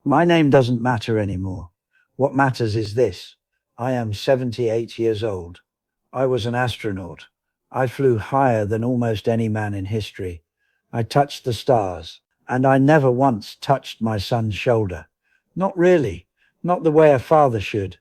My name doesn't matter anymore. What matters is this. I am 78 years old. I was an astronaut. I flew higher than almost any man in history. I touched the stars, and I never once touched my son's shoulder. Not really. Not the way a father should.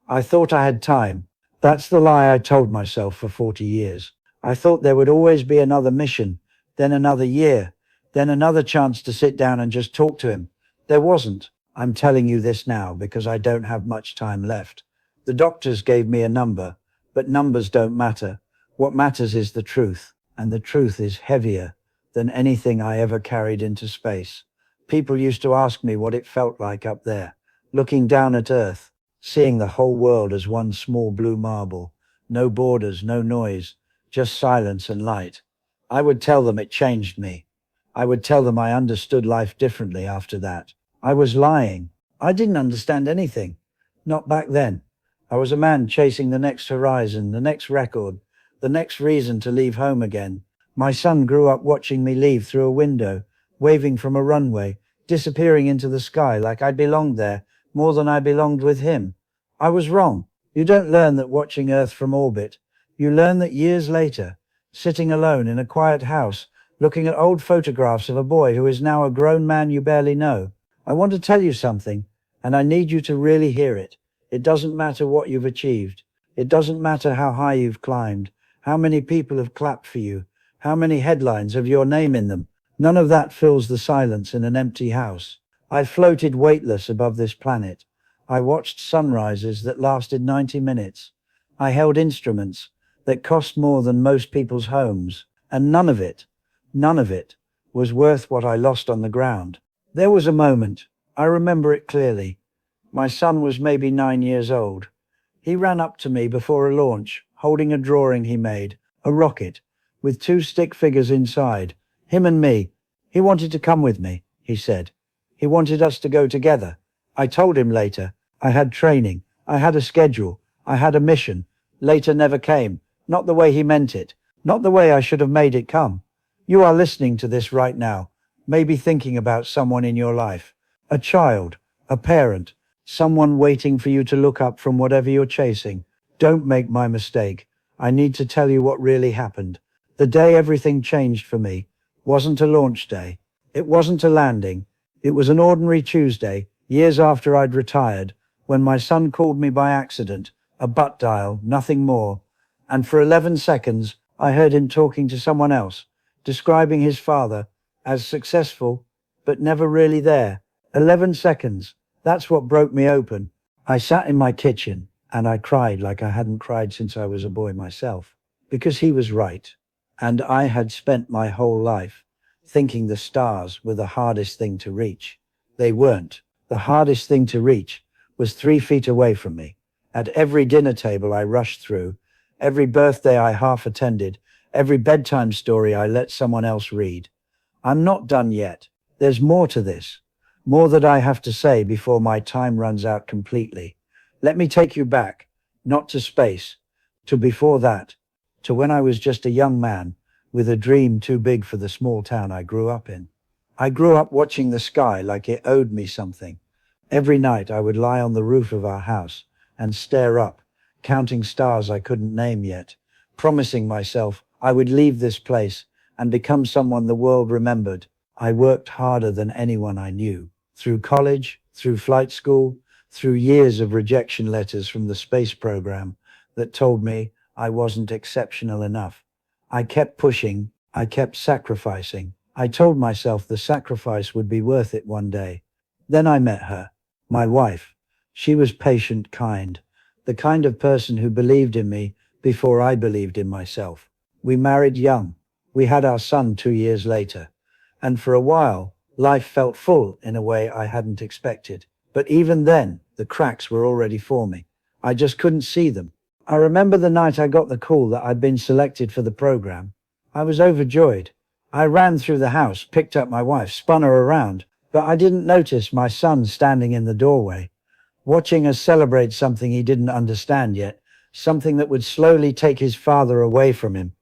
I thought I had time. That's the lie I told myself for 40 years. I thought there would always be another mission, then another year, then another chance to sit down and just talk to him. There wasn't. I'm telling you this now because I don't have much time left. The doctors gave me a number, but numbers don't matter. What matters is the truth, and the truth is heavier than anything I ever carried into space. People used to ask me what it felt like up there, looking down at Earth, seeing the whole world as one small blue marble. No borders, no noise, just silence and light. I would tell them it changed me. I would tell them I understood life differently after that. I was lying. I didn't understand anything. Not back then. I was a man chasing the next horizon, the next record, the next reason to leave home again. My son grew up watching me leave through a window, waving from a runway, disappearing into the sky like I belonged there more than I belonged with him. I was wrong. You don't learn that watching Earth from orbit. You learn that years later, sitting alone in a quiet house, looking at old photographs of a boy who is now a grown man you barely know. I want to tell you something, and I need you to really hear it. It doesn't matter what you've achieved. It doesn't matter how high you've climbed, how many people have clapped for you, how many headlines have your name in them. None of that fills the silence in an empty house. I floated weightless above this planet. I watched sunrises that lasted 90 minutes. I held instruments that cost more than most people's homes, and none of it, was worth what I lost on the ground. There was a moment, I remember it clearly. My son was maybe 9 years old. He ran up to me before a launch, holding a drawing he made, a rocket, with two stick figures inside, him and me. He wanted to come with me, he said. He wanted us to go together. I told him later. I had training. I had a schedule. I had a mission. Later never came. Not the way he meant it. Not the way I should have made it come. You are listening to this right now, maybe thinking about someone in your life. A child, a parent, someone waiting for you to look up from whatever you're chasing. Don't make my mistake. I need to tell you what really happened. The day everything changed for me wasn't a launch day. It wasn't a landing. It was an ordinary Tuesday, years after I'd retired, when my son called me by accident, a butt dial, nothing more. And for 11 seconds, I heard him talking to someone else, describing his father as successful, but never really there. 11 seconds. That's what broke me open. I sat in my kitchen and I cried like I hadn't cried since I was a boy myself, because he was right. And I had spent my whole life thinking the stars were the hardest thing to reach. They weren't. The hardest thing to reach was 3 feet away from me. At every dinner table I rushed through, every birthday I half attended, every bedtime story I let someone else read. I'm not done yet. There's more to this. More that I have to say before my time runs out completely. Let me take you back, not to space, to before that, to when I was just a young man with a dream too big for the small town I grew up in. I grew up watching the sky like it owed me something. Every night I would lie on the roof of our house and stare up, counting stars I couldn't name yet, promising myself I would leave this place and become someone the world remembered. I worked harder than anyone I knew, through college, through flight school, through years of rejection letters from the space program that told me I wasn't exceptional enough. I kept pushing, I kept sacrificing. I told myself the sacrifice would be worth it one day. Then I met her, my wife. She was patient, kind, the kind of person who believed in me before I believed in myself. We married young. We had our son 2 years later. And for a while, life felt full in a way I hadn't expected. But even then, the cracks were already forming. I just couldn't see them. I remember the night I got the call that I'd been selected for the program. I was overjoyed. I ran through the house, picked up my wife, spun her around, but I didn't notice my son standing in the doorway, watching us celebrate something he didn't understand yet, something that would slowly take his father away from him,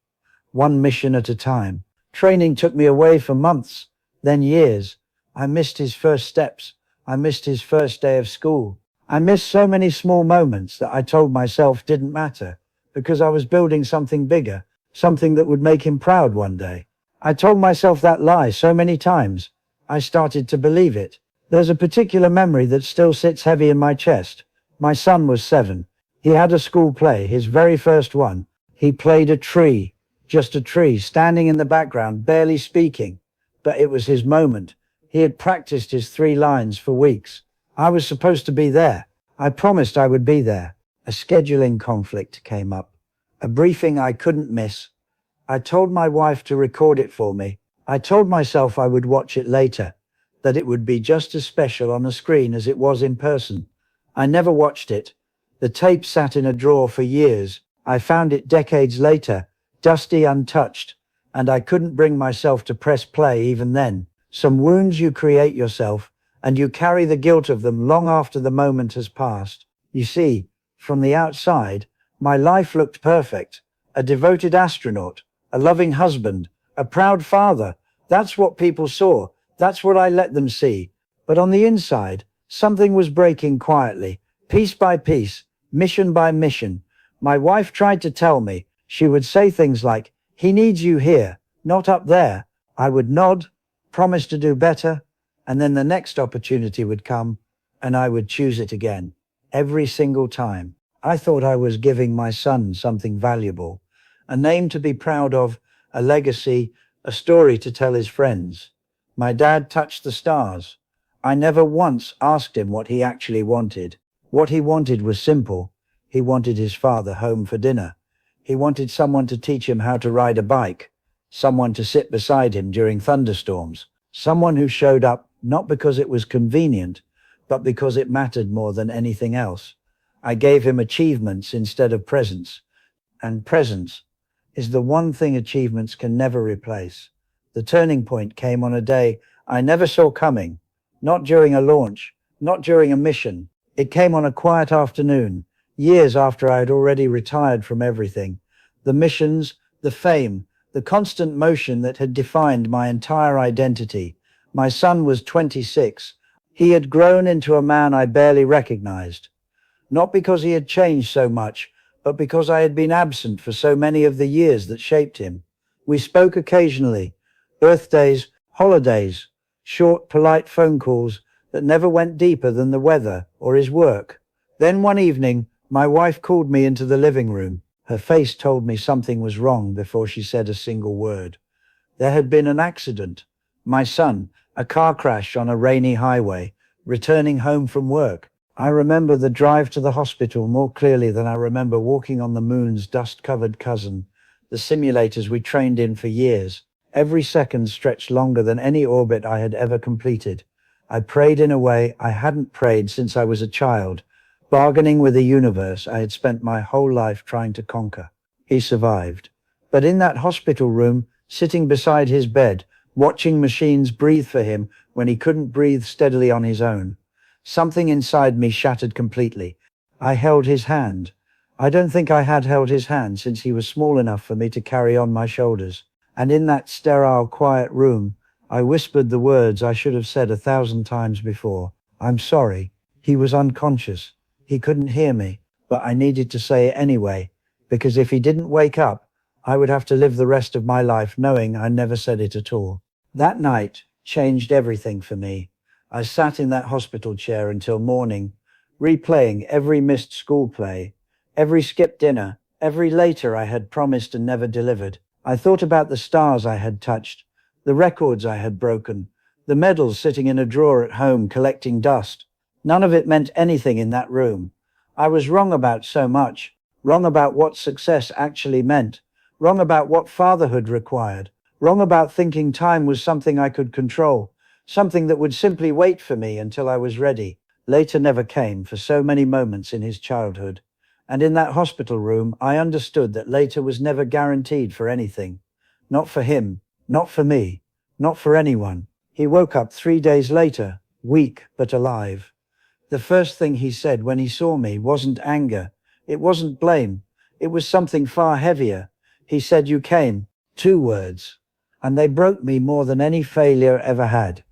one mission at a time. Training took me away for months, then years. I missed his first steps. I missed his first day of school. I missed so many small moments that I told myself didn't matter because I was building something bigger, something that would make him proud one day. I told myself that lie so many times, I started to believe it. There's a particular memory that still sits heavy in my chest. My son was 7. He had a school play, his very first one. He played a tree, just a tree, standing in the background, barely speaking. But it was his moment. He had practiced his 3 lines for weeks. I was supposed to be there. I promised I would be there. A scheduling conflict came up. A briefing I couldn't miss. I told my wife to record it for me. I told myself I would watch it later, that it would be just as special on a screen as it was in person. I never watched it. The tape sat in a drawer for years. I found it decades later, dusty, untouched, and I couldn't bring myself to press play even then. Some wounds you create yourself, and you carry the guilt of them long after the moment has passed. You see, from the outside, my life looked perfect. A devoted astronaut, a loving husband, a proud father. That's what people saw. That's what I let them see. But on the inside, something was breaking quietly, piece by piece, mission by mission. My wife tried to tell me. She would say things like, "He needs you here, not up there." I would nod, promise to do better, and then the next opportunity would come, and I would choose it again. Every single time. I thought I was giving my son something valuable, a name to be proud of, a legacy, a story to tell his friends. My dad touched the stars. I never once asked him what he actually wanted. What he wanted was simple. He wanted his father home for dinner. He wanted someone to teach him how to ride a bike, someone to sit beside him during thunderstorms, someone who showed up not because it was convenient, but because it mattered more than anything else. I gave him achievements instead of presents, and presents is the one thing achievements can never replace. The turning point came on a day I never saw coming, not during a launch, not during a mission. It came on a quiet afternoon, years after I had already retired from everything. The missions, the fame, the constant motion that had defined my entire identity. My son was 26. He had grown into a man I barely recognized. Not because he had changed so much, but because I had been absent for so many of the years that shaped him. We spoke occasionally, birthdays, holidays, short, polite phone calls that never went deeper than the weather or his work. Then one evening, my wife called me into the living room. Her face told me something was wrong before she said a single word. There had been an accident. My son, a car crash on a rainy highway, returning home from work. I remember the drive to the hospital more clearly than I remember walking on the moon's dust-covered cousin, the simulators we trained in for years. Every second stretched longer than any orbit I had ever completed. I prayed in a way I hadn't prayed since I was a child, bargaining with a universe I had spent my whole life trying to conquer. He survived. But in that hospital room, sitting beside his bed, watching machines breathe for him when he couldn't breathe steadily on his own, something inside me shattered completely. I held his hand. I don't think I had held his hand since he was small enough for me to carry on my shoulders. And in that sterile, quiet room, I whispered the words I should have said 1,000 times before. "I'm sorry." He was unconscious. He couldn't hear me, but I needed to say it anyway, because if he didn't wake up, I would have to live the rest of my life knowing I never said it at all. That night changed everything for me. I sat in that hospital chair until morning, replaying every missed school play, every skipped dinner, every later I had promised and never delivered. I thought about the stars I had touched, the records I had broken, the medals sitting in a drawer at home collecting dust. None of it meant anything in that room. I was wrong about so much, wrong about what success actually meant, wrong about what fatherhood required, wrong about thinking time was something I could control, something that would simply wait for me until I was ready. Later never came for so many moments in his childhood. And in that hospital room, I understood that later was never guaranteed for anything. Not for him, not for me, not for anyone. He woke up 3 days later, weak but alive. The first thing he said when he saw me wasn't anger. It wasn't blame. It was something far heavier. He said, "You came." 2 words. And they broke me more than any failure ever had.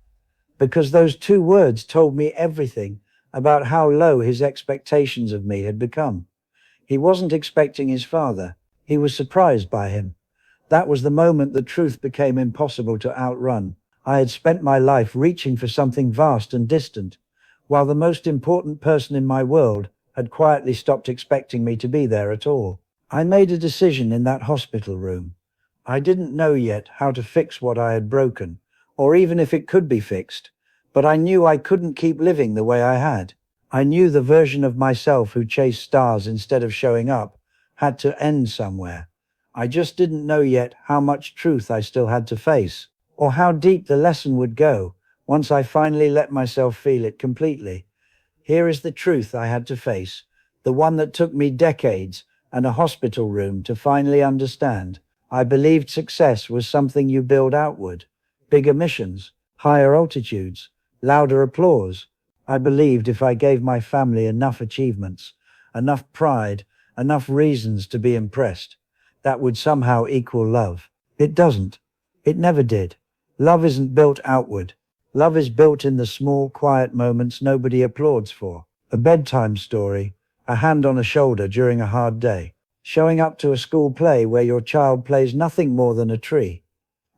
because those two words told me everything about how low his expectations of me had become. He wasn't expecting his father. He was surprised by him. That was the moment the truth became impossible to outrun. I had spent my life reaching for something vast and distant, while the most important person in my world had quietly stopped expecting me to be there at all. I made a decision in that hospital room. I didn't know yet how to fix what I had broken, or even if it could be fixed, but I knew I couldn't keep living the way I had. I knew the version of myself who chased stars instead of showing up had to end somewhere. I just didn't know yet how much truth I still had to face, or how deep the lesson would go once I finally let myself feel it completely. Here is the truth I had to face, the one that took me decades and a hospital room to finally understand. I believed success was something you build outward. Bigger missions, higher altitudes, louder applause. I believed if I gave my family enough achievements, enough pride, enough reasons to be impressed, that would somehow equal love. It doesn't. It never did. Love isn't built outward. Love is built in the small, quiet moments nobody applauds for. A bedtime story, a hand on a shoulder during a hard day, showing up to a school play where your child plays nothing more than a tree.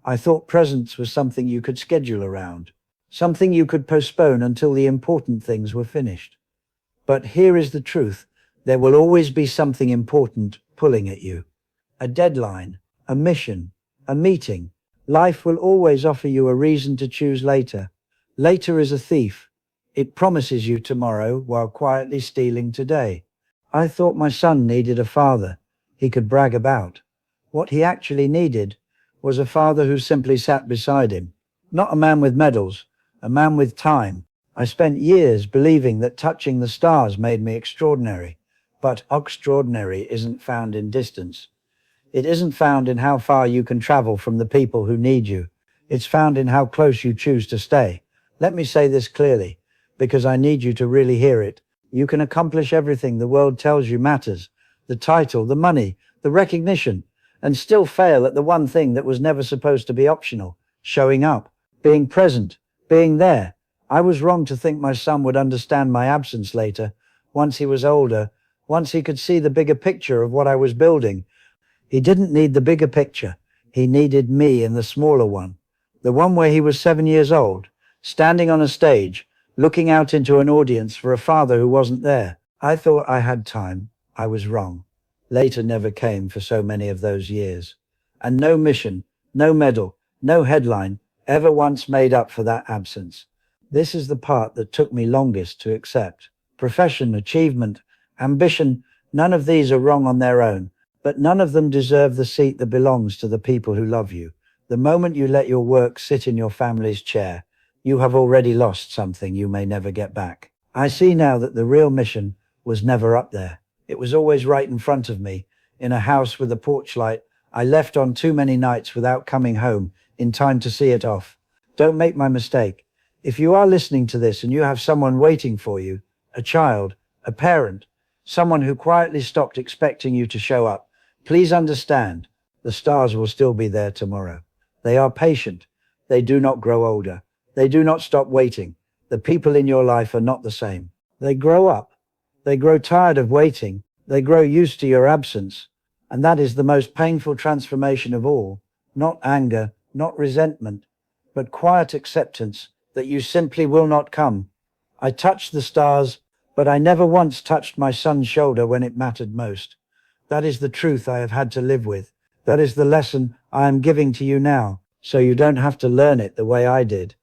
I thought presence was something you could schedule around, something you could postpone until the important things were finished. But here is the truth. There will always be something important pulling at you. A deadline, a mission, a meeting. Life will always offer you a reason to choose later. Later is a thief. It promises you tomorrow while quietly stealing today. I thought my son needed a father he could brag about. What he actually needed was a father who simply sat beside him. Not a man with medals, a man with time. I spent years believing that touching the stars made me extraordinary. But extraordinary isn't found in distance. It isn't found in how far you can travel from the people who need you. It's found in how close you choose to stay. Let me say this clearly, because I need you to really hear it. You can accomplish everything the world tells you matters, the title, the money, the recognition, and still fail at the one thing that was never supposed to be optional: showing up, being present, being there. I was wrong to think my son would understand my absence later, once he was older, once he could see the bigger picture of what I was building. He didn't need the bigger picture. He needed me in the smaller one. The one where he was 7 years old, standing on a stage, looking out into an audience for a father who wasn't there. I thought I had time. I was wrong. Later never came for so many of those years. And no mission, no medal, no headline ever once made up for that absence. This is the part that took me longest to accept. Profession, achievement, ambition, none of these are wrong on their own. But none of them deserve the seat that belongs to the people who love you. The moment you let your work sit in your family's chair, you have already lost something you may never get back. I see now that the real mission was never up there. It was always right in front of me, in a house with a porch light I left on too many nights without coming home in time to see it off. Don't make my mistake. If you are listening to this and you have someone waiting for you, a child, a parent, someone who quietly stopped expecting you to show up, please understand, the stars will still be there tomorrow. They are patient. They do not grow older. They do not stop waiting. The people in your life are not the same. They grow up. They grow tired of waiting. They grow used to your absence. And that is the most painful transformation of all. Not anger, not resentment, but quiet acceptance that you simply will not come. I touched the stars, but I never once touched my son's shoulder when it mattered most. That is the truth I have had to live with. That is the lesson I am giving to you now, so you don't have to learn it the way I did,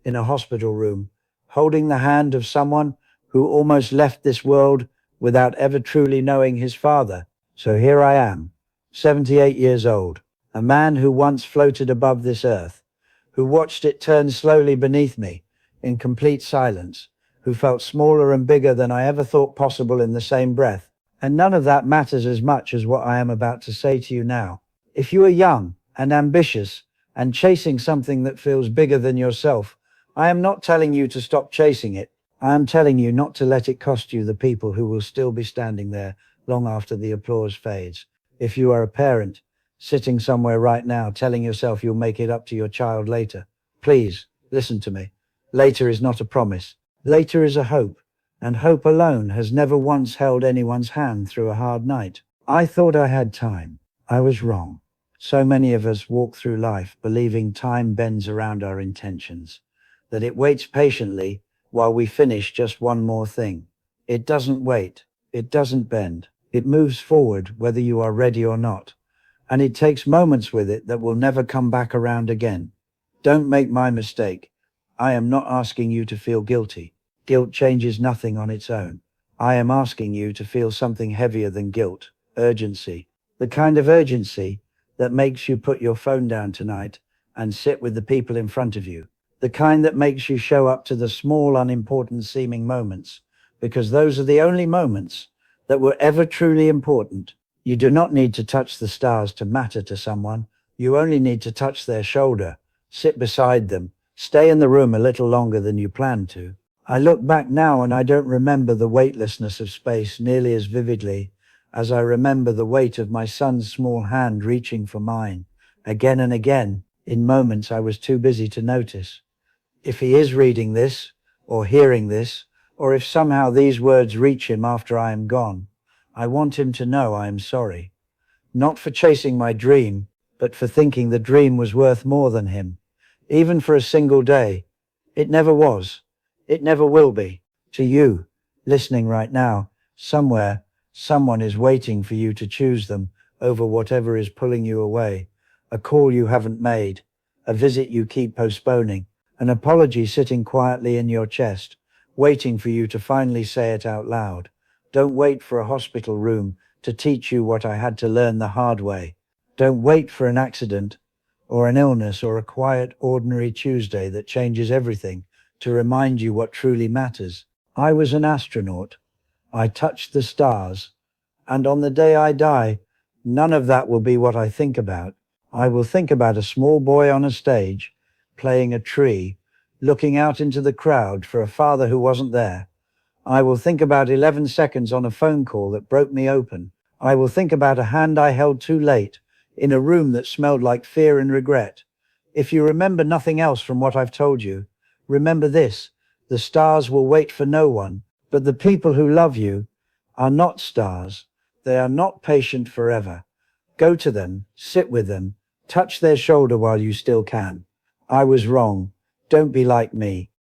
in a hospital room, holding the hand of someone who almost left this world without ever truly knowing his father. So here I am, 78 years old, a man who once floated above this earth, who watched it turn slowly beneath me in complete silence, who felt smaller and bigger than I ever thought possible in the same breath. And none of that matters as much as what I am about to say to you now. If you are young and ambitious and chasing something that feels bigger than yourself, I am not telling you to stop chasing it. I am telling you not to let it cost you the people who will still be standing there long after the applause fades. If you are a parent, sitting somewhere right now telling yourself you'll make it up to your child later, please listen to me. Later is not a promise. Later is a hope. And hope alone has never once held anyone's hand through a hard night. I thought I had time. I was wrong. So many of us walk through life believing time bends around our intentions, that it waits patiently while we finish just one more thing. It doesn't wait. It doesn't bend. It moves forward whether you are ready or not. And it takes moments with it that will never come back around again. Don't make my mistake. I am not asking you to feel guilty. Guilt changes nothing on its own. I am asking you to feel something heavier than guilt, urgency. The kind of urgency that makes you put your phone down tonight and sit with the people in front of you. The kind that makes you show up to the small, unimportant seeming moments, because those are the only moments that were ever truly important. You do not need to touch the stars to matter to someone. You only need to touch their shoulder, sit beside them, stay in the room a little longer than you planned to. I look back now and I don't remember the weightlessness of space nearly as vividly as I remember the weight of my son's small hand reaching for mine, again and again, in moments I was too busy to notice. If he is reading this, or hearing this, or if somehow these words reach him after I am gone, I want him to know I am sorry. Not for chasing my dream, but for thinking the dream was worth more than him. Even for a single day. It never was. It never will be. To you, listening right now, somewhere, someone is waiting for you to choose them over whatever is pulling you away. A call you haven't made, a visit you keep postponing, an apology sitting quietly in your chest, waiting for you to finally say it out loud. Don't wait for a hospital room to teach you what I had to learn the hard way. Don't wait for an accident or an illness or a quiet, ordinary Tuesday that changes everything to remind you what truly matters. I was an astronaut. I touched the stars. And on the day I die, none of that will be what I think about. I will think about a small boy on a stage, playing a tree, looking out into the crowd for a father who wasn't there. I will think about 11 seconds on a phone call that broke me open. I will think about a hand I held too late, in a room that smelled like fear and regret. If you remember nothing else from what I've told you, remember this: the stars will wait for no one, but the people who love you are not stars. They are not patient forever. Go to them, sit with them, touch their shoulder while you still can. I was wrong. Don't be like me.